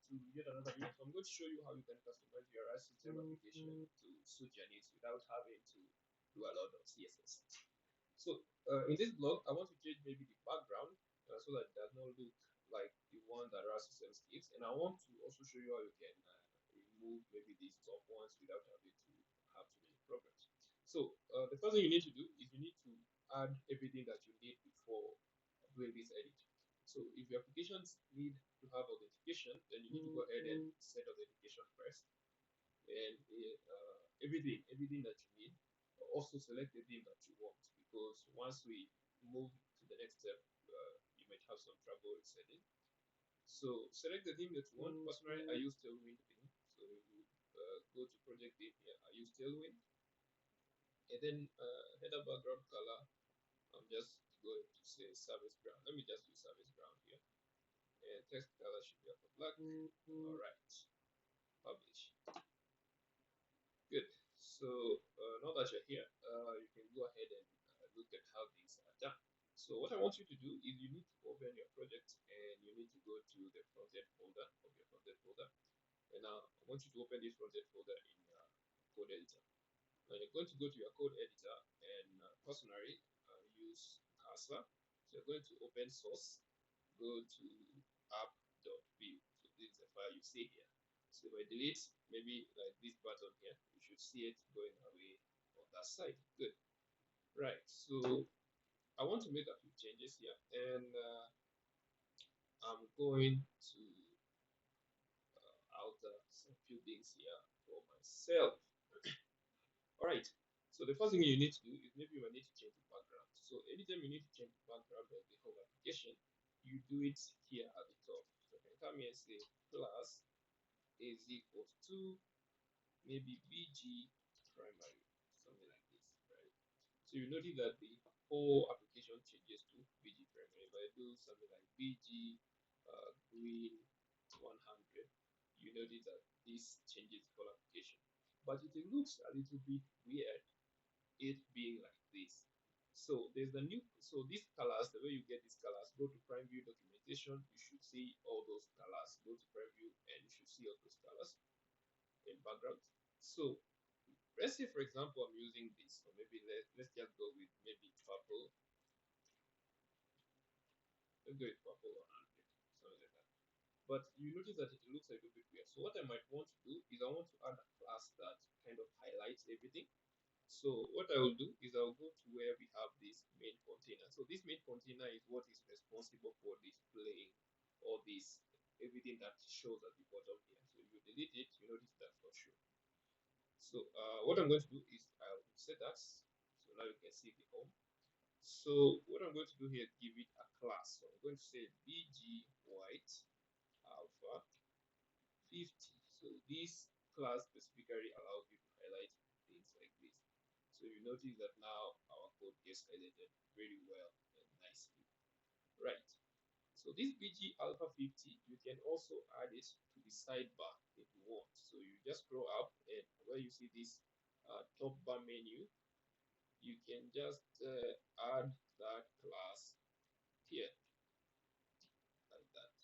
to yet another video. So I'm going to show you how you can customize your rad system application to suit your needs without having to do a lot of CSS. So in this blog, I want to change maybe the background so that it does not look like the one that rad systems gives, and I want to also show you how you can remove maybe these top ones without having to have too many problems. So the first thing you need to do is you need to add everything that you need before doing this edit. So if your applications need to have authentication, then you need to go ahead and set authentication first, and everything that you need. Also select the theme that you want, because once we move to the next step, you might have some trouble with setting. So select the theme that you want. Personally, I use Tailwind theme. So you go to project theme here. I use Tailwind, and then header background color. I'm just going to say service ground. Let me just use service ground here. And text color should be upper black. All right, publish. Good. So now that you're here, you can go ahead and look at how things are done. So what I want you to do is you need to open your project and you need to go to the frontend folder of your frontend folder. And now I want you to open this frontend folder in your code editor. Now you're going to go to your code editor and personally use cursor. So you're going to open source, go to app.view. So this is the file you see here. So if I delete maybe like this button here, you should see it going away on that side. Good. Right. So I want to make a few changes here, and I'm going to alter some few things here for myself. All right. So the first thing you need to do is maybe you might need to change the background. So anytime you need to change the background of the whole application, you do it here at the top. So you can come here and say class is equals to maybe BG primary, something like this, right? So you notice that the whole application changes to BG primary. If I do something like BG green 100, you notice that this changes the whole application. But it looks a little bit weird, it being like this. So there's the new, so these colors, the way you get these colors, go to prime view documentation, you should see all those colors. Go to prime view and you should see all those colors in background. So let's say, for example, I'm using this, or maybe let's just go with maybe purple. Let's go with purple 100, something like that. But you notice that it looks a little bit weird. So what I might want to do is I want to add a class that kind of highlights everything. So what I will do is I'll go to where we have this main container. So this main container is what is responsible for displaying all this, everything that shows at the bottom here. So if you delete it, you notice that's not shown. So what I'm going to do is I'll set that. So now you can see the home. So what I'm going to do here is give it a class. So I'm going to say bg white alpha 50. So this class specifically allows you to highlight things like this. So you notice that now our code gets highlighted very well and nicely. Right. So this BG Alpha 50, you can also add it to the sidebar if you want. So you just scroll up and where you see this top bar menu, you can just add that class here like that.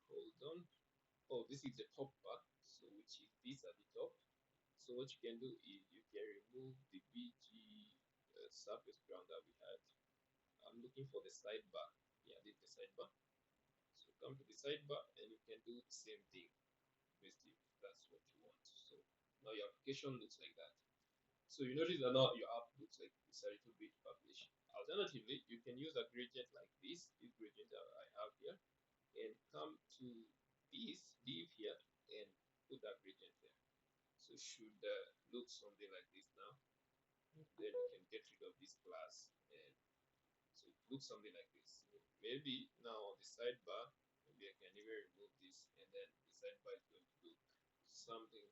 Hold on. Oh, this is the top bar, so which is this at the top. So what you can do is you can remove the BG surface ground that we had. I'm looking for the sidebar. Yeah, this is the sidebar. So come to the sidebar and you can do the same thing, basically, if that's what you want. So now your application looks like that. So you notice that now your app looks like it's a little bit published. Alternatively, you can use a gradient like this gradient that I have here, and come to this div here and put that gradient there. So should look something like this now. Then you can get rid of this class, and so it looks something like this. So maybe now on the sidebar, maybe I can even remove this, and then the sidebar is going to look something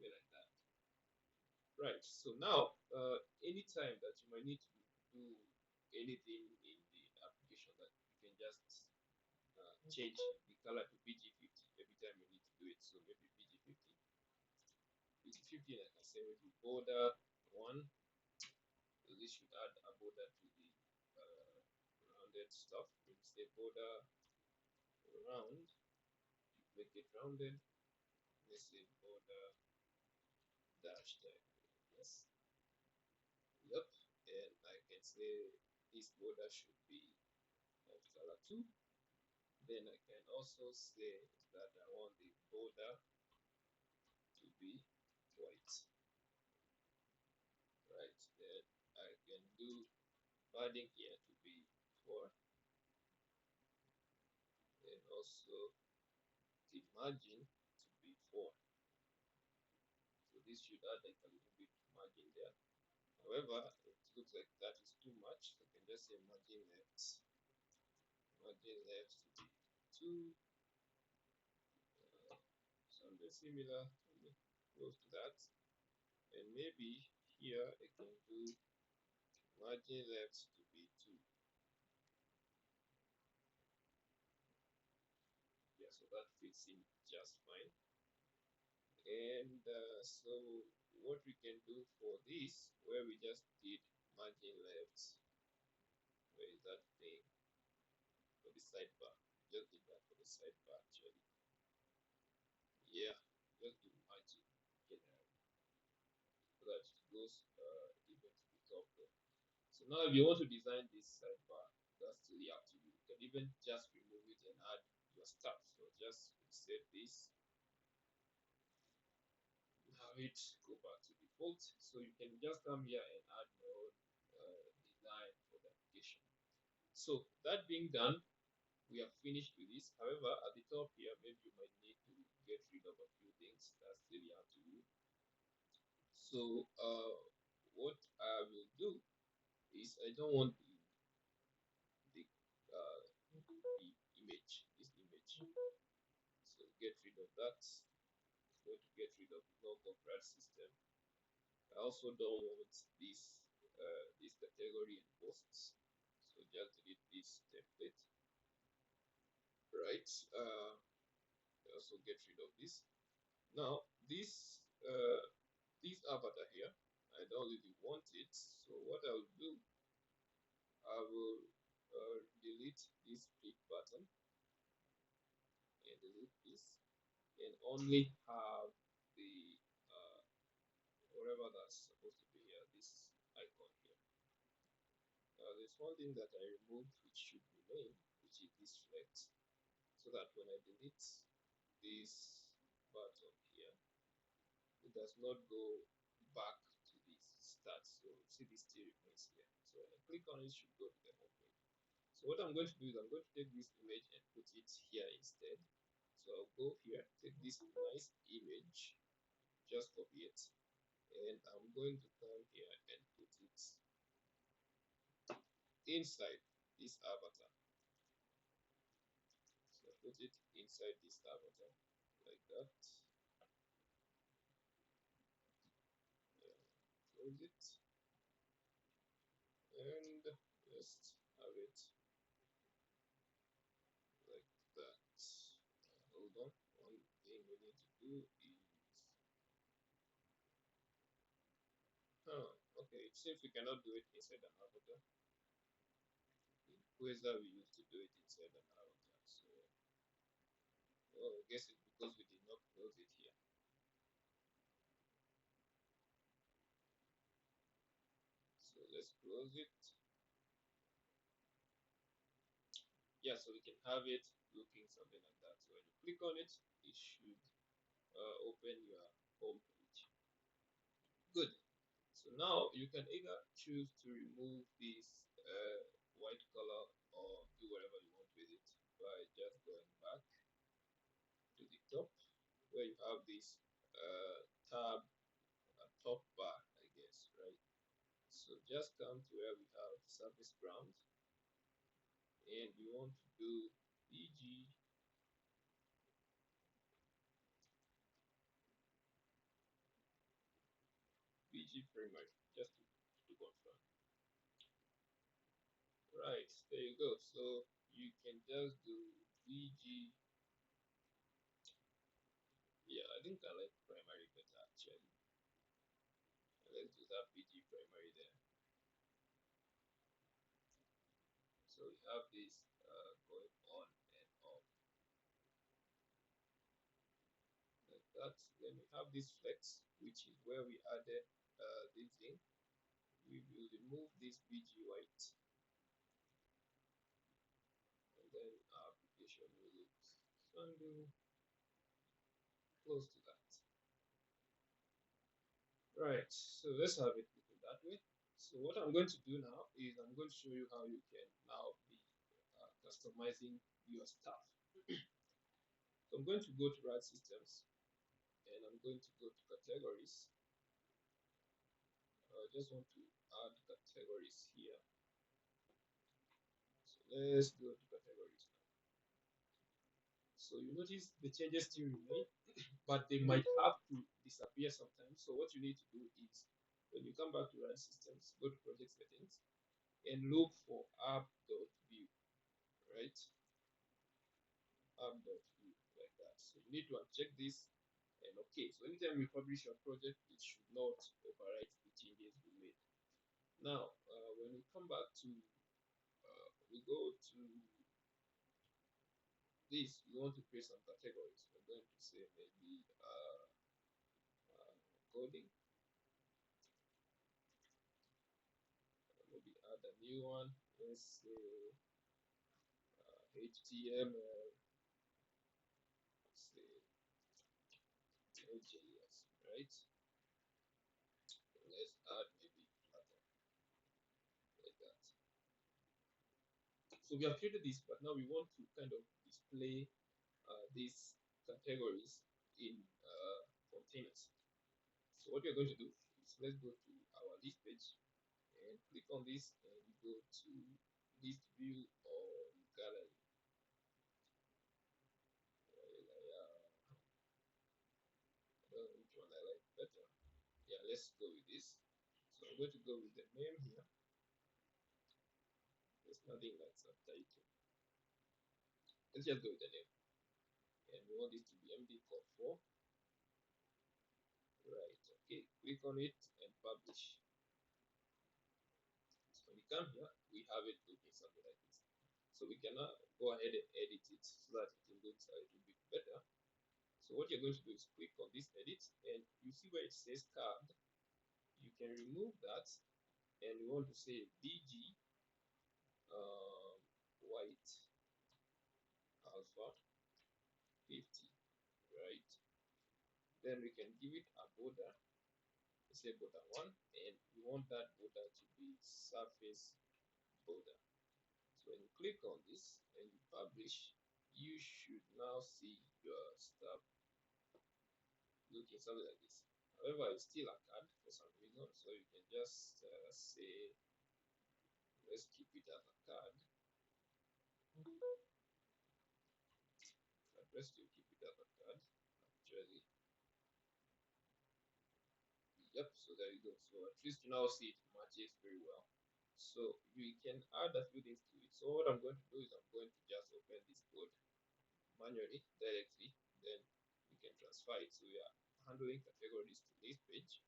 like that. Right. So now, anytime that you might need to do anything in the application, that you can just change the color to BG50 every time you need to do it. So maybe BG50, BG50, and I can say maybe border 1. So this should add a border to the rounded stuff. Maybe say border round make it rounded. Let's say border dash type. Yes. Yep. And I can say this border should be of color 2. Then I can also say that I want the border to be white. Right. Then I can do padding here to be 4. And also the margin to be 4. So this should add like a little bit margin there. However, it looks like that is too much. So I can just say margin left to be 2, something similar, something close to that. And maybe here I can do margin left to be 2. Yeah, so that fits in just fine. And so what we can do for this, where we just did margin left, where is that thing? For the sidebar. Just did that for the sidebar actually. Yeah, just do margin general so that it goes even to the top there. So now if you want to design this sidebar, that's really up to you. You can even just remove it and add your stuff. So just reset this, have it go back to default. So you can just come here and add your own design for the application. So that being done, we are finished with this. However, at the top here, maybe you might need to get rid of a few things. That's really up to you. So what I will do is I don't want the image, this image. So get rid of that. I'm going to get rid of the logo of rad system. I also don't want this category and posts. So just delete this template. Right. I also get rid of this. Now this avatar here, I don't really want it. So what I'll do, I will delete this click button and delete this, and only have the whatever that's supposed to be here, this icon here. There's one thing that I removed which should remain, which is this flex, so that when I delete this button here, it does not go back to the start. So see, this still remains here. So when I click on it, it should go to the home page. So what I'm going to do is I'm going to take this image and put it here instead. So I'll go here, take this nice image, just copy it, and I'm going to come here and put it inside this avatar. So put it inside this avatar like that. Yeah, close it and just have it like that. Hold on. One thing we need to do is, okay. It seems we cannot do it inside an avatar. In Quasar, we used to do it inside an avatar. So, well, I guess it's because we did not close it here. So let's close it. Yeah, so we can have it looking something like that. So when you click on it, it should open your home page. Good. So now you can either choose to remove this white color or do whatever you want with it by just going back to the top where you have this tab top bar, I guess, right? So just come to where we have surface ground and you want to do BG primary, just to confirm. Right, there you go. So you can just do BG. Yeah, I think I like primary better actually. Let's do that BG primary there. So we have this going on and off. that, then we have this flex, which is where we added this thing. We will remove this BG white, and then our application will look something close to that. Right, so let's have it looking that way. So what I'm going to do now is I'm going to show you how you can now be customizing your stuff. So I'm going to go to Rad Systems, and I'm going to go to categories. I just want to add categories here. So let's go to categories now. So you notice the changes still remain, but they might have to disappear sometimes. So what you need to do is when you come back to Rad Systems, go to project settings and look for app.view, right? App.view like that. So you need to uncheck this and okay. So anytime you publish your project, it should not overwrite the changes we made. Now, when we come back to, we go to this, we want to create some categories. We're going to say maybe coding, maybe add a new one. Let's say HTML, let's say JS, right? Let's add maybe Flutter like that. So we have created this, but now we want to kind of display these categories in containers. So what we're going to do is let's go to our list page and click on this and go to list view or gallery. I don't know which one I like better. Yeah, let's go with this. So I'm going to go with the name here. There's nothing like subtitle. Let's just go with the name. And we want this to be MD code 4. Right, okay. Click on it and publish. So when we come here, we have it looking something like this. So we can now go ahead and edit it so that it looks a little bit better. So what you're going to do is click on this edit, and you see where it says card. You can remove that, and we want to say BG white alpha 50, right? Then we can give it a border. Let's say border 1, and we want that border to be surface border. So when you click on this and you publish, you should now see your stuff looking something like this. However, it's still a card for some reason, so you can just say, let's keep it as a card. Let's still keep it as a card, actually. Yep, so there you go. So at least you now see it matches very well. So you can add a few things to it. So what I'm going to do is I'm going to just open this code manually, directly, then we can transfer it. So we are handling categories to this page,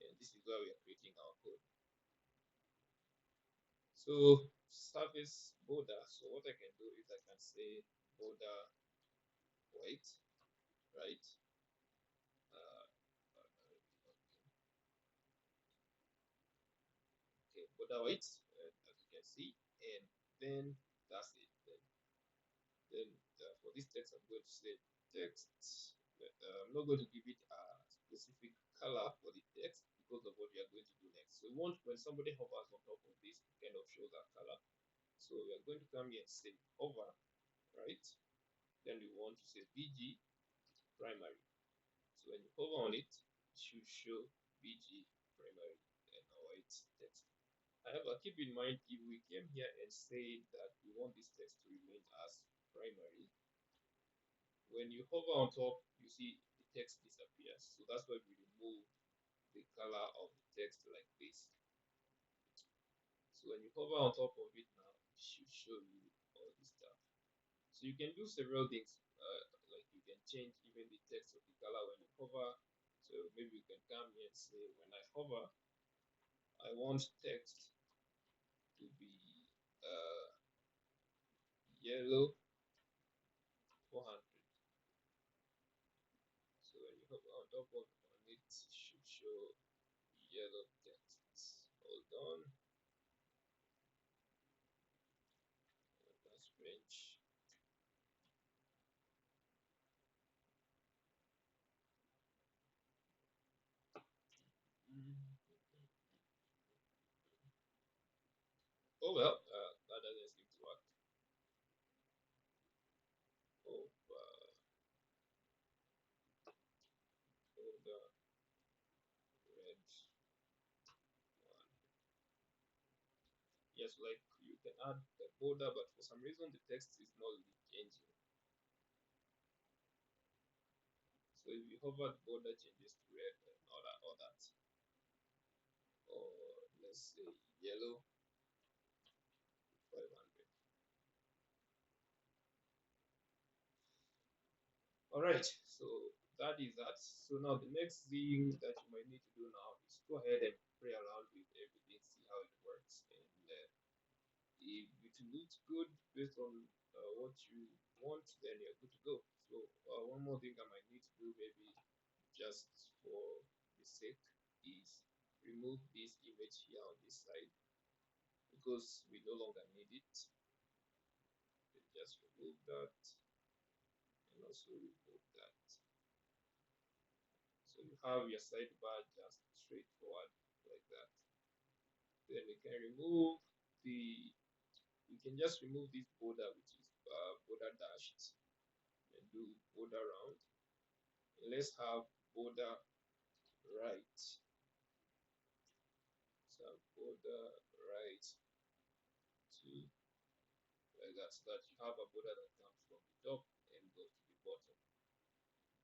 and this is where we are creating our code. So surface border. So what I can do is I can say border white, right? Uh, okay, border white, as you can see, and then that's it. Then for this text, I'm going to say text. I'm not going to give it a specific color for the text because of what we are going to do next. So we want when somebody hovers on top of this, it kind of shows that color. So we are going to come here and say hover, right? Then we want to say BG primary. So when you hover on it, it should show BG primary and our white text. However, keep in mind if we came here and say that we want this text to remain as primary, when you hover on top, you see the text disappears. So that's why we remove the color of the text like this. So when you hover on top of it now, it should show you all this stuff. So you can do several things, like you can change even the text of the color when you hover. So maybe you can come here and say, when I hover, I want text to be yellow 400. on it should show yellow text. Hold on. That's strange. Mm. Oh well, that doesn't seem to work. Oh, oh, the red one. Yes, like you can add the border, but for some reason the text is not really changing. So if you hover, the border changes to red and all that. Or let's say yellow 500. All right, so that is that. So now the next thing that you might need to do now is go ahead and play around with everything, see how it works, and if it looks good based on what you want, then you're good to go. So one more thing I might need to do, maybe just for the sake, is remove this image here on this side because we no longer need it. Then just remove that and also remove that. So you have your sidebar just straightforward like that. Then we can remove the, we can just remove this border which is border dashed and do border round. And let's have border right. So border right to like that, so that you have a border that comes from the top and goes to the bottom.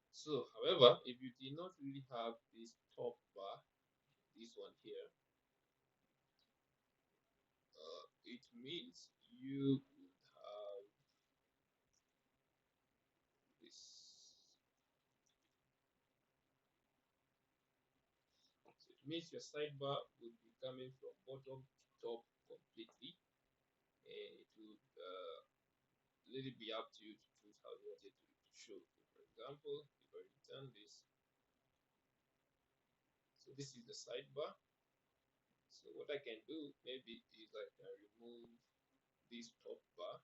So, however, if you did not really have this top bar, this one here, it means you would have this. So it means your sidebar would be coming from bottom to top completely, and it would let it be up to you to choose how you want it to show. So for example, if I return this, so this is the sidebar. So what I can do maybe is I can remove this top bar,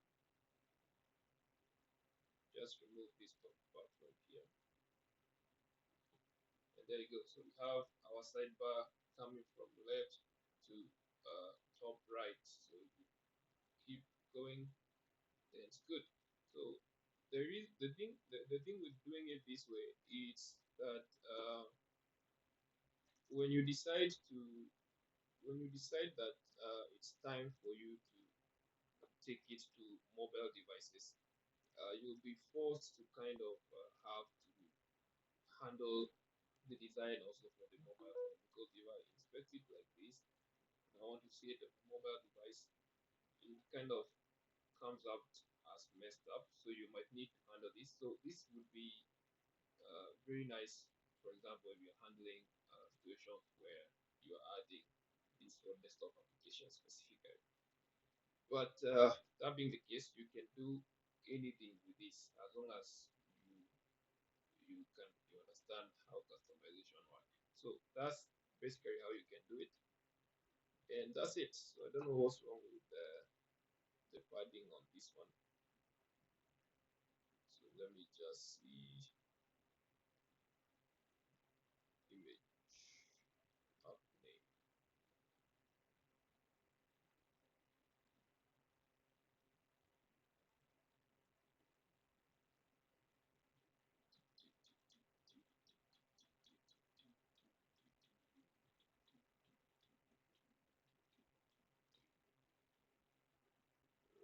just remove this top bar from here. And there you go. So we have our sidebar coming from left to top right. So if you keep going, then it's good. So there is the thing with doing it this way is that when you decide to when you decide that it's time for you to take it to mobile devices, you'll be forced to kind of have to handle the design also for the mobile phone, because if I inspect it like this and I want to see the mobile device, it kind of comes out as messed up. So you might need to handle this. So this would be very nice, for example, if you're handling situations where you're adding this for desktop application specifically. But that being the case, you can do anything with this as long as you understand how customization works. So that's basically how you can do it, and that's it. So I don't know what's wrong with the padding on this one. So let me just see image app name.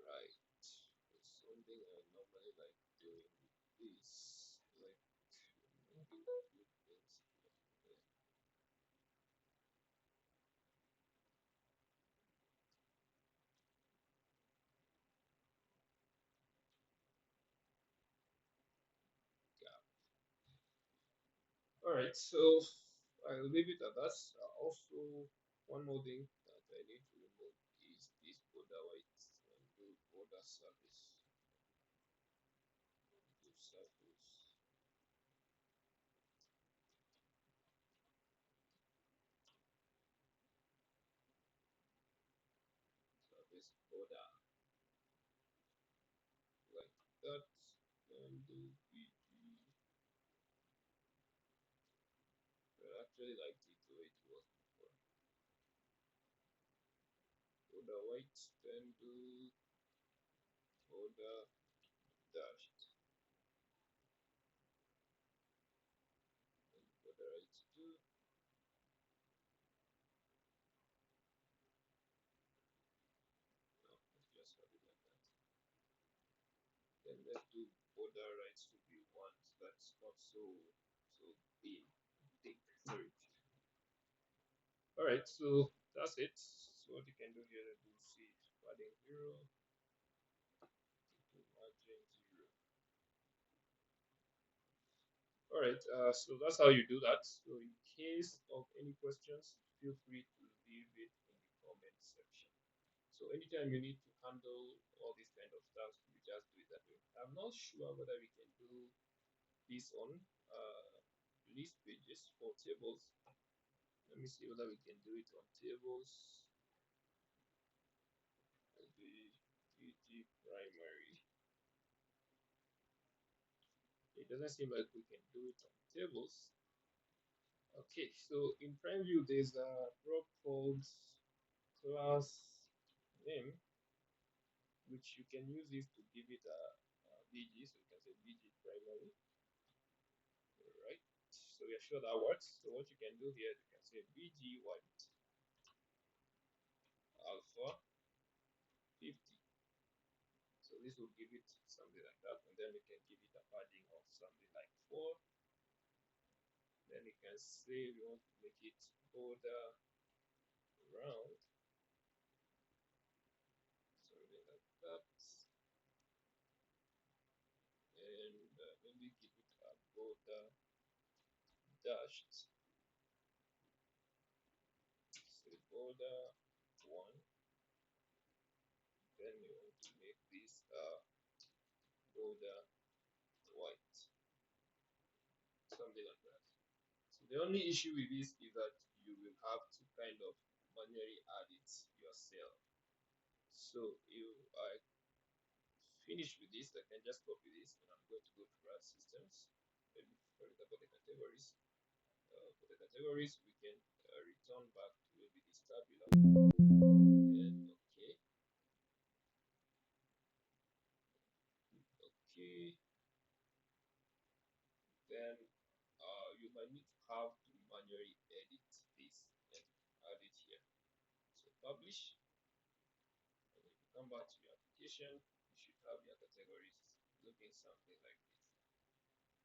Right. There's something I normally like doing with this, like moving a few things here and there. Gap. All right, so I'll leave it at that. Also, one more thing that I need to remove is this border white and do border surface. Do surface this border like that, and do BG. I actually liked it the way it was before. Border white, then do border dashed, and border right too. No, let's just have it like that. Then let's do border right to be one, so that's not so big. Big. Sorry. All right, so that's it. So what you can do here is see padding 0 to margin 0. All right, so that's how you do that. So in case of any questions, feel free to leave it in the comment section. So anytime you need to handle all this kind of stuff, you just do it that way. I'm not sure whether we can do this on list pages for tables. Let me see whether we can do it on tables. The PG primary. It doesn't seem like we can do it on tables. Okay, so in prime view, there's a prop called class name, which you can use this to give it a BG. So you can say BG primary, right? So we are sure that works. So what you can do here, you can say BG white alpha 50. So this will give it something like that, and then we can give it a padding of something like 4. Then you can say we want to make it border round, something like that, and maybe give it a border dashed, say border 1. Then we want to make this border white, something like that. So the only issue with this is that you will have to kind of manually add it yourself. So if I finish with this, I can just copy this, and I'm going to go to rad systems. Maybe for example the categories. For the categories, we can return back to maybe this tabular. Then okay, okay. Then you might need to have to manually edit this and add it here. So publish, and if you come back to your application, you should have your categories looking something like this.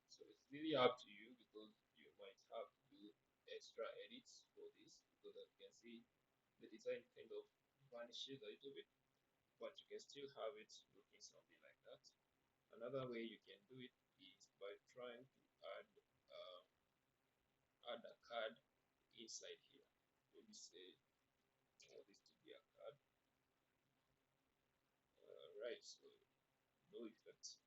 So it's really up to you, because you might have to do extra edits for this, because as you can see, the design kind of vanishes a little bit, but you can still have it looking something like that. Another way you can do it is by trying to uh, add a card inside here. Maybe say I want this to be a card. Right, so no effect,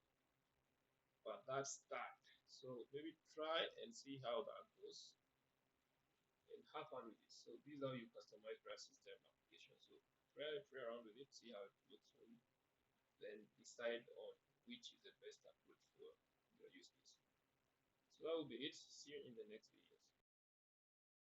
but that's that. So maybe try and see how that goes and have fun with it. So these are your customized graph system application. So try around with it, see how it looks for you, then decide on which is the best approach for your use case. So that will be it. See you in the next